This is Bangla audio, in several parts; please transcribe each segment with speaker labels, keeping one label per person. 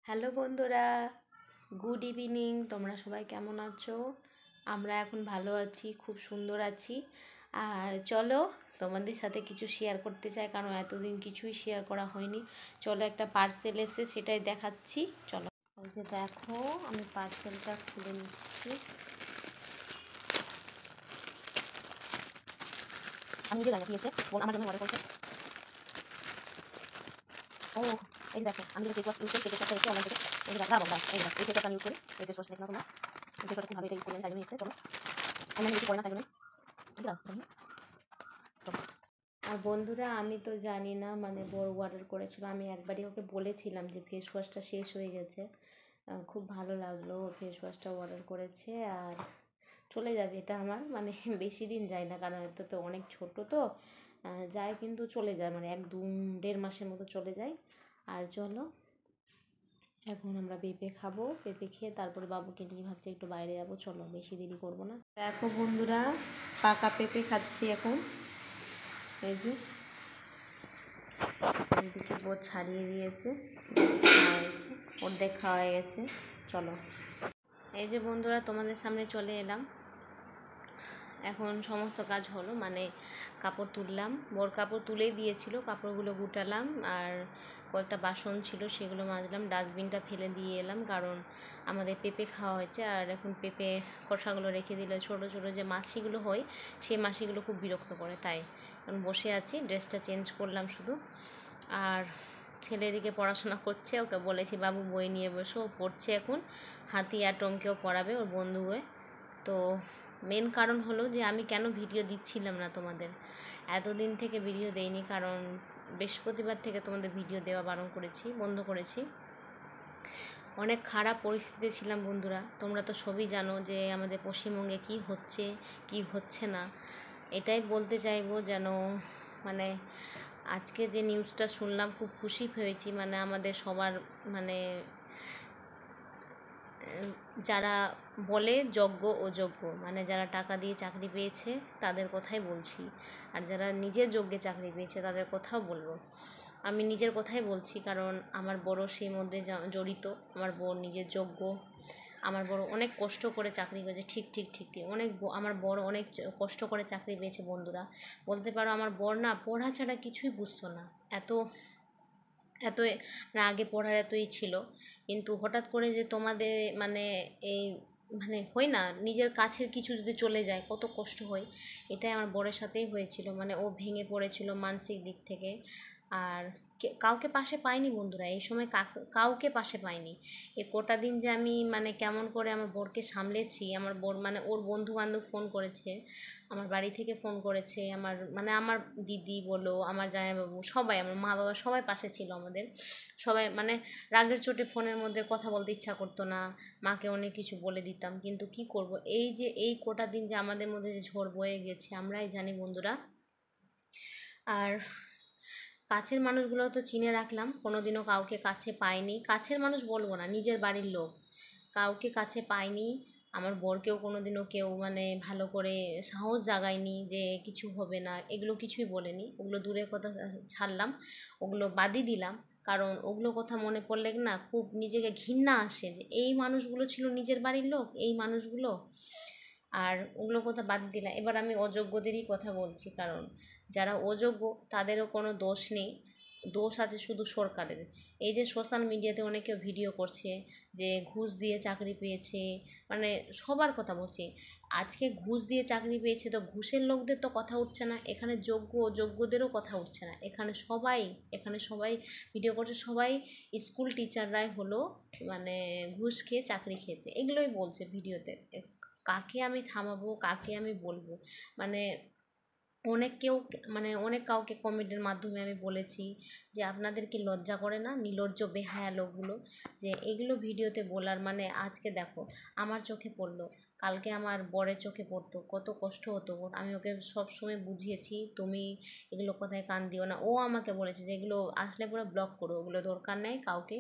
Speaker 1: হ্যালো বন্ধুরা, গুড ইভিনিং। তোমরা সবাই কেমন আছো? আমরা এখন ভালো আছি, খুব সুন্দর আছি। আর চলো তোমাদের সাথে কিছু শেয়ার করতে চাই, কারণ এতদিন কিছুই শেয়ার করা হয়নি। চলো, একটা পার্সেল এসে সেটাই দেখাচ্ছি। চলো, এই যে দেখো, আমি পার্সেলটা খুলে নিচ্ছি। আমি নিজে জানি কি এসে আমার জন্য অর্ডার করছে। ও, এই দেখো, আমি যে ফেস ওয়াশ ইউজ করি, ফেস ওয়াশটা এসে অনলাইন থেকে এই দেখো, এই দেখো, এই ফেস ওয়াশটা আমি ইউজ করি। এই ফেস ওয়াশ দেখো তোমরা, এই ফেস ওয়াশটা খুব ভালো, এটা ইউজ করি, তাই জন্য এসে। চলো, অনলাইনে বেশি পড়ে না, তাই জন্য। আর বন্ধুরা, আমি তো জানি না, মানে বড় অর্ডার করেছিল। আমি একবারই ওকে বলেছিলাম যে ফেস ওয়াশটা শেষ হয়ে গেছে। খুব ভালো লাগলো, ফেস ওয়াশটা অর্ডার করেছে আর চলে যাবে। এটা আমার মানে বেশি দিন যায় না, কারণ এটা তো অনেক ছোট, তো যায় কিন্তু চলে যায়, মানে 1-2-1.5 মাসের মতো চলে যায়। আর চলো, এখন আমরা পেঁপে খাবো। পেঁপে খেয়ে তারপরে বাবুকে নিয়ে ভাবছি একটু বাইরে যাবো। চলো, বেশি দেরি করবো না। দেখো বন্ধুরা, পাকা পেঁপে খাচ্ছি এখন। এই যে এইদিকে বোধ ছাড়িয়ে দিয়েছে, খাওয়া হয়েছে, অর্ধেক খাওয়া হয়ে গেছে। চলো, এই যে বন্ধুরা, তোমাদের সামনে চলে এলাম। এখন সমস্ত কাজ হলো, মানে কাপড় তুললাম, বোর কাপড় তুলেই দিয়েছিল, কাপড়গুলো গুটালাম, আর কয়েকটা বাসন ছিল সেগুলো মাজলাম, ডাস্টবিনটা ফেলে দিয়ে এলাম, কারণ আমাদের পেঁপে খাওয়া হয়েছে। আর এখন পেঁপে খোসাগুলো রেখে দিলে ছোটো ছোটো যে মাছিগুলো হয়, সেই মাছিগুলো খুব বিরক্ত করে, তাই এখন বসে আছি। ড্রেসটা চেঞ্জ করলাম শুধু। আর ছেলে এদিকে পড়াশোনা করছে, ওকে বলেছি বাবু বই নিয়ে বসো, ও পড়ছে এখন। হাতি আর টমকেও পড়াবে ওর বন্ধু হয়ে। তো মেন কারণ হলো যে আমি কেন ভিডিও দিচ্ছিলাম না তোমাদের, এতদিন থেকে ভিডিও দেইনি, কারণ বৃহস্পতিবার থেকে তোমাদের ভিডিও দেওয়া বারণ করেছি, বন্ধ করেছি। অনেক খারাপ পরিস্থিতিতে ছিলাম বন্ধুরা, তোমরা তো সবই জানো যে আমাদের পশ্চিমবঙ্গে কি হচ্ছে কি হচ্ছে না। এটাই বলতে চাইবো যেন, মানে আজকে যে নিউজটা শুনলাম খুব খুশি হয়েছি, মানে আমাদের সবার, মানে যারা বলে যোগ্য অযোগ্য, মানে যারা টাকা দিয়ে চাকরি পেয়েছে তাদের কথাই বলছি, আর যারা নিজের যোগ্যে চাকরি পেয়েছে তাদের কথাও বলবো। আমি নিজের কথাই বলছি, কারণ আমার বড় সেই মধ্যে জড়িত। আমার বড় নিজের যোগ্য, আমার বড় অনেক কষ্ট করে চাকরি করেছে। ঠিক ঠিক ঠিক ঠিক অনেক আমার বড় অনেক কষ্ট করে চাকরি পেয়েছে বন্ধুরা। বলতে পারো আমার বড় না পড়া ছাড়া কিছুই বুঝতো না, এত এত না আগে পড়ার এতই ছিল, কিন্তু হঠাৎ করে যে তোমাদের মানে এই মানে হয় না, নিজের কাছের কিছু যদি চলে যায় কত কষ্ট হয়। এটাই আমার বরের সাথেই হয়েছিল, মানে ও ভেঙে পড়েছিল মানসিক দিক থেকে। আর কাউকে পাশে পাইনি বন্ধুরা, এই সময় কাউকে পাশে পাইনি। এই কটা দিন যে আমি মানে কেমন করে আমার বরকে সামলেছি। আমার বর মানে ওর বন্ধু বান্ধব ফোন করেছে, আমার বাড়ি থেকে ফোন করেছে, আমার মানে আমার দিদি বলো, আমার জামাইবাবু সবাই, আমার মা বাবা সবাই পাশে ছিল আমাদের। সবাই মানে রাগের চোটে ফোনের মধ্যে কথা বলতে ইচ্ছা করতো না, মাকে অনেক কিছু বলে দিতাম, কিন্তু কি করব, এই যে এই কটা দিন যে আমাদের মধ্যে যে ঝড় বয়ে গেছে আমরাই জানি বন্ধুরা। আর কাছের মানুষগুলো তো চিনে রাখলাম, কোনো দিনও কাউকে কাছে পাইনি, কাছের মানুষ বলবো না, নিজের বাড়ির লোক কাউকে কাছে পাইনি। আমার বরকেও কোনো দিনও কেউ মানে ভালো করে সাহস জাগায়নি যে কিছু হবে না, এগুলো কিছুই বলেনি। ওগুলো দূরের কথা ছাড়লাম, ওগুলো বাদই দিলাম, কারণ ওগুলো কথা মনে পড়লে না খুব নিজেকে ঘৃণা আসে যে এই মানুষগুলো ছিল নিজের বাড়ির লোক, এই মানুষগুলো। আর ওগুলো কথা বাদ দিলাম, এবার আমি অযোগ্যদেরই কথা বলছি, কারণ যারা অযোগ্য তাদেরও কোনো দোষ নেই, দোষ আছে শুধু সরকারের। এই যে সোশ্যাল মিডিয়াতে অনেকে ভিডিও করছে যে ঘুষ দিয়ে চাকরি পেয়েছে, মানে সবার কথা বলছি। আজকে ঘুষ দিয়ে চাকরি পেয়েছে তো ঘুষের লোকদের তো কথা উঠছে না, এখানে যোগ্য অযোগ্যদেরও কথা উঠছে না। এখানে সবাই ভিডিও করছে, সবাই স্কুল টিচাররাই হলো মানে ঘুষ খেয়ে চাকরি খেয়েছে, এগুলোই বলছে ভিডিওতে। কাকে আমি থামাবো, কাকে আমি বলবো, মানে অনেককেও, মানে অনেক কাউকে কমেন্টের মাধ্যমে আমি বলেছি যে আপনাদের কি লজ্জা করে না, নির্লজ্জ বেহায়া লোকগুলো, যে এগুলো ভিডিওতে বলার। মানে আজকে দেখো আমার চোখে পড়লো, কালকে আমার বরের চোখে পড়তো, কত কষ্ট হতো ওর। আমি ওকে সব সময় বুঝিয়েছি তুমি এগুলো কথায় কান দিও না। ও আমাকে বলেছে যে এগুলো আসলে পুরো ব্লক করো, ওগুলো দরকার নেই কাউকে।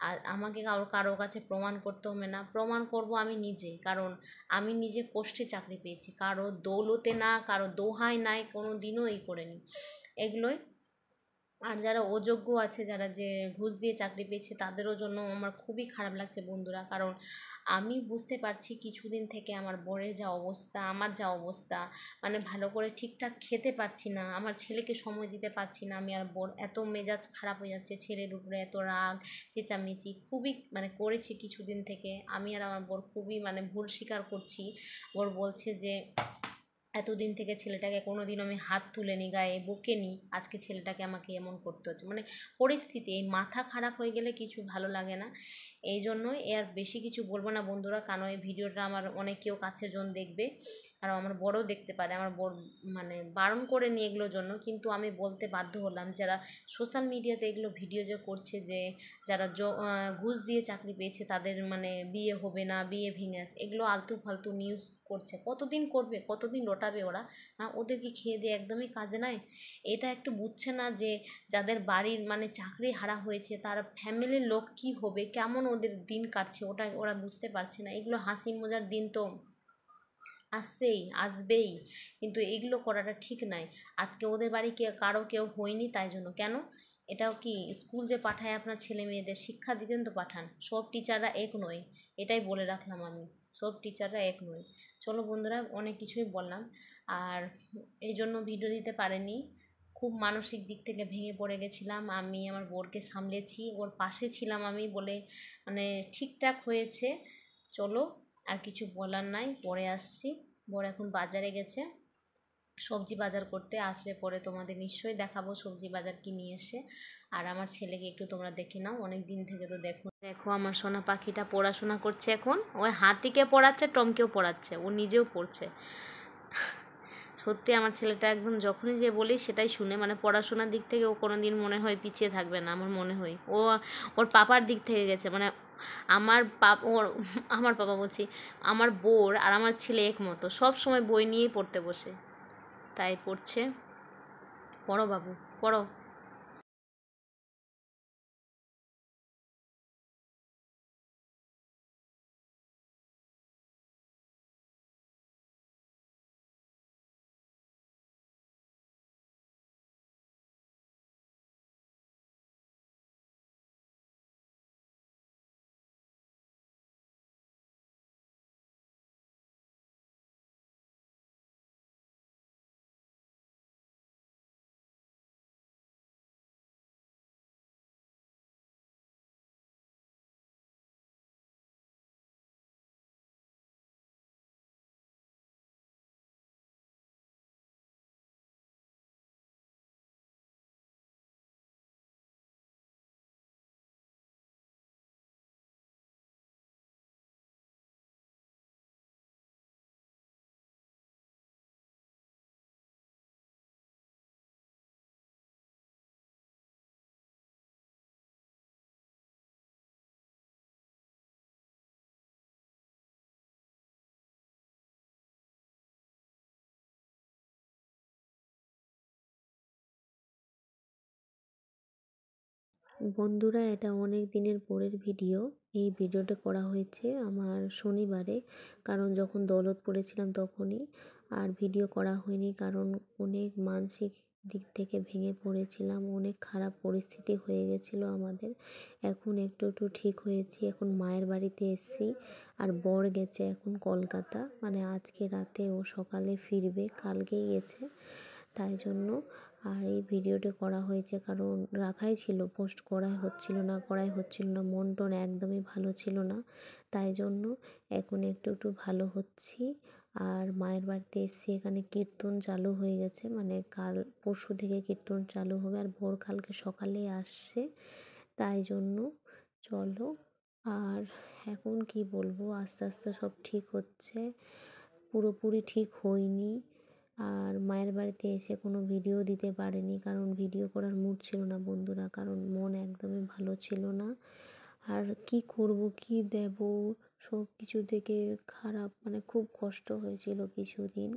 Speaker 1: আর আমাকে কারো কাছে প্রমাণ করতে হবে না, প্রমাণ করব আমি নিজে, কারণ আমি নিজে কষ্টে চাকরি পেয়েছি, কারো দৌলতে না, কারো দোহাই নাই, কোনো দিনও এই করিনি। এগুলোই আর যারা অযোগ্য আছে, যারা যে ঘুষ দিয়ে চাকরি পেয়েছে, তাদেরও জন্য আমার খুবই খারাপ লাগছে বন্ধুরা। কারণ আমি বুঝতে পারছি কিছুদিন থেকে আমার বরের যা অবস্থা, আমার যা অবস্থা, মানে ভালো করে ঠিকঠাক খেতে পারছি না, আমার ছেলেকে সময় দিতে পারছি না। আমি আর বর এত মেজাজ খারাপ হয়ে যাচ্ছে, ছেলের উপরে এত রাগ চেঁচামেচি খুবই মানে করেছি কিছুদিন থেকে। আমি আর আমার বর খুবই মানে ভুল স্বীকার করছি। বর বলছে যে এতদিন থেকে ছেলেটাকে কোনো দিন আমি হাত তুলিনি, গায়ে বকিনি, আজকে ছেলেটাকে আমাকে এমন করতে হচ্ছে। মানে পরিস্থিতি, এই মাথা খারাপ হয়ে গেলে কিছু ভালো লাগে না। এই জন্যই আর বেশি কিছু বলবো না বন্ধুরা, কারণ এই ভিডিওটা আমার অনেক কেউ কাছের জন দেখবে, কারণ আমার বড়ও দেখতে পারে। আমার বড় মানে বারণ করে নিয়ে এগুলোর জন্য, কিন্তু আমি বলতে বাধ্য হলাম। যারা সোশ্যাল মিডিয়াতে এগুলো ভিডিও যে করছে, যে যারা ঘুষ দিয়ে চাকরি পেয়েছে তাদের মানে বিয়ে হবে না, বিয়ে ভেঙে আছে, এগুলো আলতু ফালতু নিউজ করছে। কতদিন করবে, কতদিন রটাবে ওরা? ওদের কি খেয়ে দিয়ে একদমই কাজ নাই? এটা একটু বুঝছে না যে যাদের বাড়ির মানে চাকরি হারা হয়েছে, তার ফ্যামিলির লোক কি হবে, কেমন ওদের দিন কাটছে, ওটা ওরা বুঝতে পারছে না। এগুলো হাসি মজার দিন তো আসছেই, আসবেই, কিন্তু এগুলো করাটা ঠিক নাই। আজকে ওদের বাড়ি কারো কেউ হয়নি তাই জন্য কেন? এটাও কি স্কুল যে পাঠায় আপনার ছেলে মেয়েদের, শিক্ষা দিতেন তো পাঠান। সব টিচাররা এক নয়, এটাই বলে রাখলাম আমি, সব টিচাররা এক নয়। চলো বন্ধুরা, অনেক কিছুই বললাম, আর এই জন্য ভিডিও দিতে পারিনি। খুব মানসিক দিক থেকে ভেঙে পড়ে গেছিলাম। আমি আমার বোরকে সামলেছি, ওর পাশে ছিলাম আমি বলে মানে ঠিকঠাক হয়েছে। চলো, আর কিছু বলার নাই, পরে আসছি। বর এখন বাজারে গেছে সবজি বাজার করতে, আসলে পরে তোমাদের নিশ্চয়ই দেখাবো সবজি বাজার কি নিয়ে এসে। আর আমার ছেলেকে একটু তোমরা দেখে নাও, অনেক দিন থেকে তো দেখো। দেখো আমার সোনা পাখিটা পড়াশোনা করছে এখন, ওই হাতিকে পড়াচ্ছে, টমকেও পড়াচ্ছে, ও নিজেও পড়ছে। সত্যি আমার ছেলেটা একদম যখনই যে বলি সেটাই শুনে, মানে পড়াশোনার দিক থেকে ও কোনো দিন মনে হয় পিছিয়ে থাকবে না। আমার মনে হয় ও ওর পাপার দিক থেকে গেছে, মানে আমার পাপা বলছি, আমার বোর আর আমার ছেলে একমতো, সব সময় বই নিয়েই পড়তে বসে। তাই পড়ছে। পড়ো বাবু, পড়ো।
Speaker 2: বন্ধুরা, এটা অনেক দিনের পরের ভিডিও। এই ভিডিওটা করা হয়েছে আমার শনিবারে, কারণ যখন দৌলত পড়েছিলাম তখনই। আর ভিডিও করা হয়নি কারণ অনেক মানসিক দিক থেকে ভেঙে পড়েছিলাম, অনেক খারাপ পরিস্থিতি হয়ে গেছিলো আমাদের। এখন একটু একটু ঠিক হয়েছি, এখন মায়ের বাড়িতে এসেছি। আর বর গেছে এখন কলকাতা, মানে আজকে রাতে, ও সকালে ফিরবে, কালকেই গেছে, তাই জন্য। আর এই ভিডিওটা করা হয়েছে কারণ রাখাই ছিল, পোস্ট করাই হচ্ছিল না, মন টন একদমই ভালো ছিল না, তাই জন্য। এখন একটু একটু ভালো হচ্ছি। আর মায়ের বাড়িতে এসে এখানে কীর্তন চালু হয়ে গেছে, মানে কাল পরশু থেকে কীর্তন চালু হবে, আর ভোর কালকে সকালে আসছে, তাই জন্য। চলো, আর এখন কি বলবো, আস্তে আস্তে সব ঠিক হচ্ছে, পুরোপুরি ঠিক হয়নি। আর মায়ের বাড়িতে এসে কোনো ভিডিও দিতে পারিনি, কারণ ভিডিও করার মুড ছিল না বন্ধুরা, কারণ মন একদমই ভালো ছিল না। আর কি করব, কি দেব, সব কিছু থেকে খারাপ, মানে খুব কষ্ট হয়েছিল কিছুদিন।